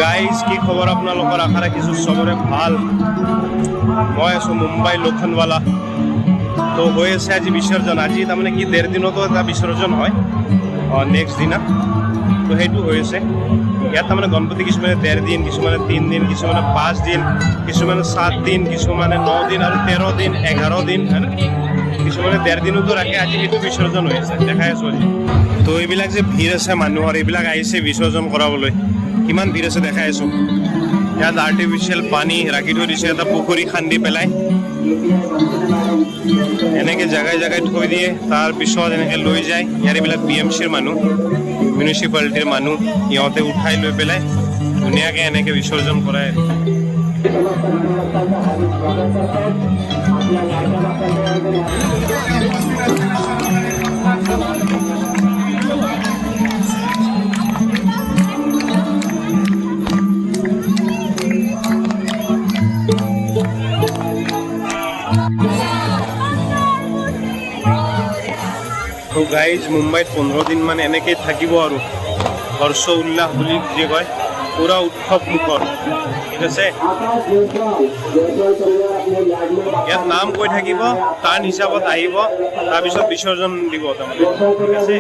Guys কি খবৰ আপোনালোকৰ? আশা ৰাখিছোঁ চবৰে ভাল। মই আছোঁ মুম্বাই লোখণ্ডৱালা। তো হৈ আছে আজি বিসৰ্জন। আজি তাৰমানে কি 1.5 দিনতো এটা বিসৰ্জন হয় নেক্সট দিনা। তো সেইটো হৈ আছে ইয়াত। তাৰমানে গণপতি কিছুমানে 1.5 দিন, কিছুমানে 3 দিন, কিছুমানে 5 দিন, কিছুমানে 7 দিন, কিছুমানে 9 দিন আৰু 13 দিন, 11 দিন, কিছুমানে 1.5 দিনতো ৰাখে। আজি সেইটো বিসৰ্জন হৈ আছে, দেখাই আছোঁ আজি। তো এইবিলাক যে ভিৰ আছে মানুহৰ, এইবিলাক আহিছে বিসৰ্জন কৰাবলৈ। কিমান ভিৰ আছে দেখাই আছোঁ। ইয়াত আৰ্টিফিচিয়েল পানী ৰাখি থৈ দিছে, এটা পুখুৰী খান্দি পেলাই এনেকৈ জেগাই জেগাই থৈ দিয়ে। তাৰপিছত এনেকৈ লৈ যায়। ইয়াৰ এইবিলাক BMCৰ মানুহ, মিউনিচিপালিটিৰ মানুহ, সিহঁতে উঠাই লৈ পেলাই ধুনীয়াকৈ এনেকৈ বিসৰ্জন কৰায়। তো গাইজ মুম্বাইত 15 দিন মানে এনেকেই থাকিব আৰু হৰ্ষ উল্লাস বুলি যি কয়, পুৰা উৎসৱ মুখৰ। ঠিক আছে, ইয়াত নাম কৈ থাকিব, তাৰ হিচাপত আহিব, তাৰপিছত বিসৰ্জন দিব তাৰমানে। ঠিক আছে,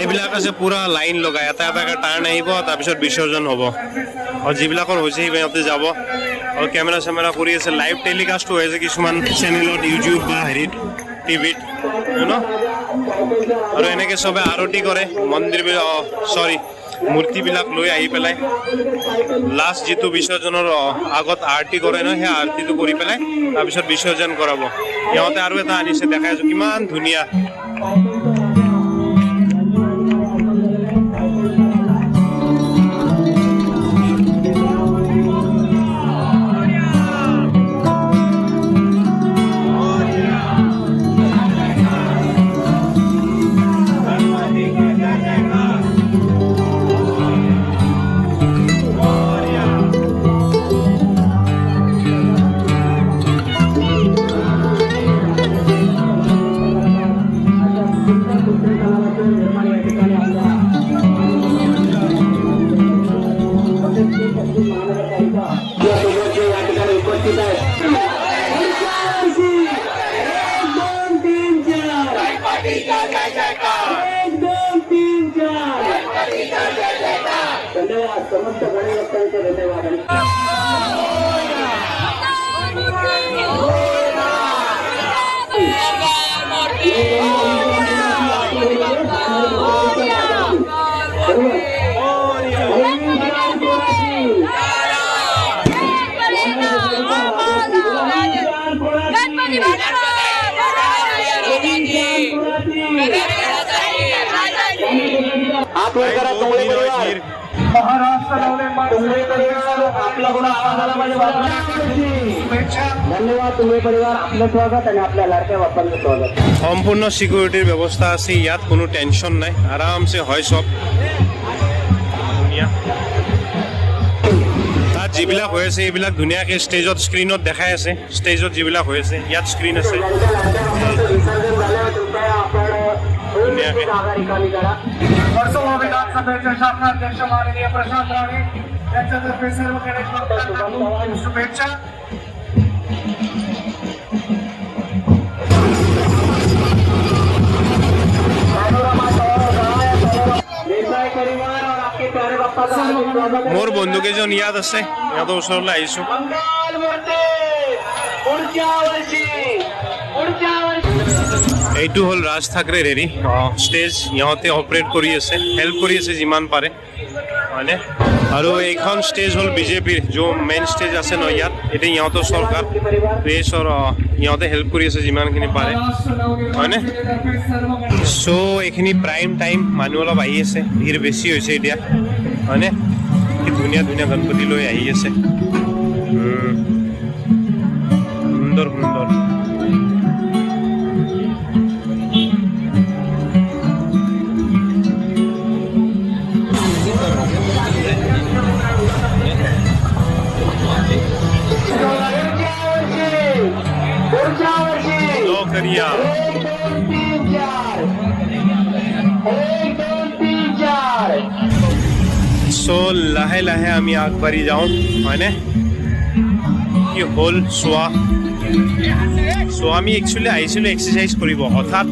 এইবিলাক আছে পুৰা লাইন লগাই, এটা এটাকে টাৰ্ণ আহিব, তাৰপিছত বিসৰ্জন হ'ব। আৰু যিবিলাকৰ হৈছে সিহঁতে যাব। আৰু কেমেৰা চেমেৰা কৰি আছে, লাইভ টেলিকাষ্টো হৈ আছে কিছুমান চেনেলত, ইউটিউব বা হেৰিত, টিভিত, ন। আৰু এনেকৈ চবে আৰতি কৰে মন্দিৰবিলাক, মূৰ্তিবিলাক লৈ আহি পেলাই লাষ্ট যিটো বিসৰ্জনৰ আগত আৰতি কৰে ন, সেই আৰতিটো কৰি পেলাই তাৰপিছত বিসৰ্জন কৰাব। সিহঁতে আৰু এটা আনিছে, দেখাই আছোঁ কিমান ধুনীয়া। समस्त गणेशोत्सवाचे धन्यवाद। সম্পূৰ্ণ সিকিউৰিটিৰ ব্যৱস্থা আছে ইয়াত, কোনো টেনশ্যন নাই, আৰামছে হয় চব ধুনীয়া। তাত যিবিলাক হৈ আছে এইবিলাক ধুনীয়াকৈ ষ্টেজত স্ক্ৰীণত দেখাই আছে। ষ্টেজত যিবিলাক হৈ আছে ইয়াত স্ক্ৰীণ আছে ধুনীয়াকৈ। विधानसभेचे शासनाध्यक्ष माननीय प्रशांत राणे यांच्यातर्फे सर्व गणेश भक्तांना शुभेच्छा। মোৰ বন্ধুকেইজন ইয়াত আছে, সিহঁতৰ ওচৰলৈ আহিছোঁ। এইটো হ'ল ৰাজ ঠাকৰে হেৰি ষ্টেজ, ইহঁতে অপাৰেট কৰি আছে, হেল্প কৰি আছে যিমান পাৰে, হয়নে। আৰু এইখন ষ্টেজ হ'ল বিজেপিৰ যো মেইন ষ্টেজ আছে ন ইয়াত, এতিয়া ইহঁতৰ চৰকাৰ প্ৰেছৰ ইহঁতে হেল্প কৰি আছে যিমানখিনি পাৰে, হয়নে। চ' এইখিনি প্ৰাইম টাইম, মানুহ অলপ আহি আছে, ভিৰ বেছি হৈছে এতিয়া, হয়নে। কি ধুনীয়া ধুনীয়া গণপতি লৈ আহি আছে, সুন্দৰ সুন্দৰ। बढ़िया। 1 2 3 4 1 2 3 4 सो लाहे लाहे आमी আগবাঢ়ি যাওঁ হয়নে কি হ'ল চোৱা আমি একচুৱেলি আহিছিলোঁ এক্সাৰচাইজ কৰিব হঠাৎ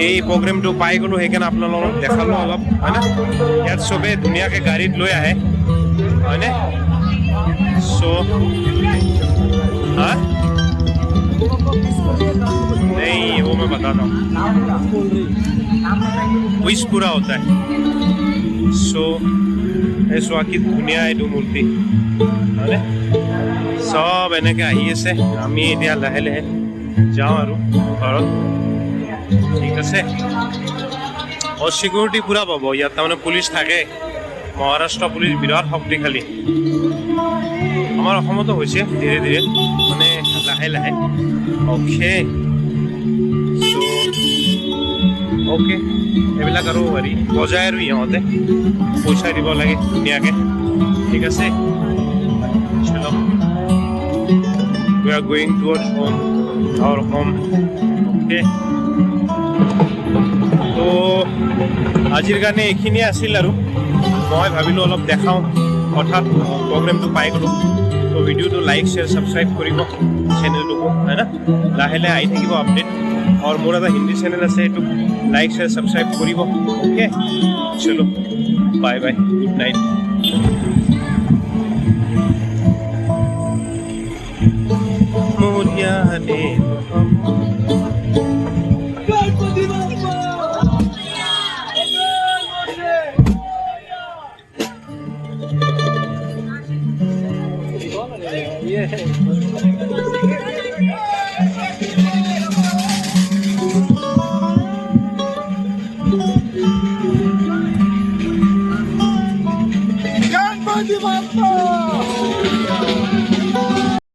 এই প্ৰগ্ৰেমটো পাই গ'লোঁ সেইকাৰণে আপোনালোকক দেখালোঁ অলপ হয়নে ইয়াত চবে ধুনীয়াকৈ গাড়ীত লৈ আহে হয়নে চ' হা नहीं वो मैं बताता हूँ विश पूरा होता है सो ऐसा की धुनिया এইটো মূৰ্তি হয়নে সব এনেকৈ আহি আছে আমি এতিয়া লাহে লাহে যাওঁ আৰু ঘৰত ঠিক আছে और सिक्युरिटी पूरा পাব ইয়াত তাৰমানে পুলিচ থাকে মহাৰাষ্ট্ৰ পুলিচ বিৰাট শক্তিশালী আমাৰ অসমতো হৈছে ধীৰে ধীৰে মানে লাহে লাহে অ'কে ओके এইবিলাক আৰু হেৰি বজাই আৰু ইহঁতে পইচা দিব লাগে ধুনীয়াকৈ ঠিক আছে চলো we are going towards home our home okay তো আজিৰ কাৰণে এইখিনিয়ে আছিল আৰু মই ভাবিলোঁ অলপ দেখাওঁ হঠাৎ প্ৰগ্ৰেমটো পাই গ'লোঁ তো ভিডিঅ'টো লাইক শ্বেয়াৰ ছাবস্ক্ৰাইব কৰিব চেনেলটোকো হয় না লাহে লাহে আহি থাকিব আপডেট और मोर এটা हिंदी चैनल আছে এইটো লাইক শেয়ার সাবস্ক্রাইব কৰিব ওকে চলো bye bye good night Maurya নে गणपती बाप्पा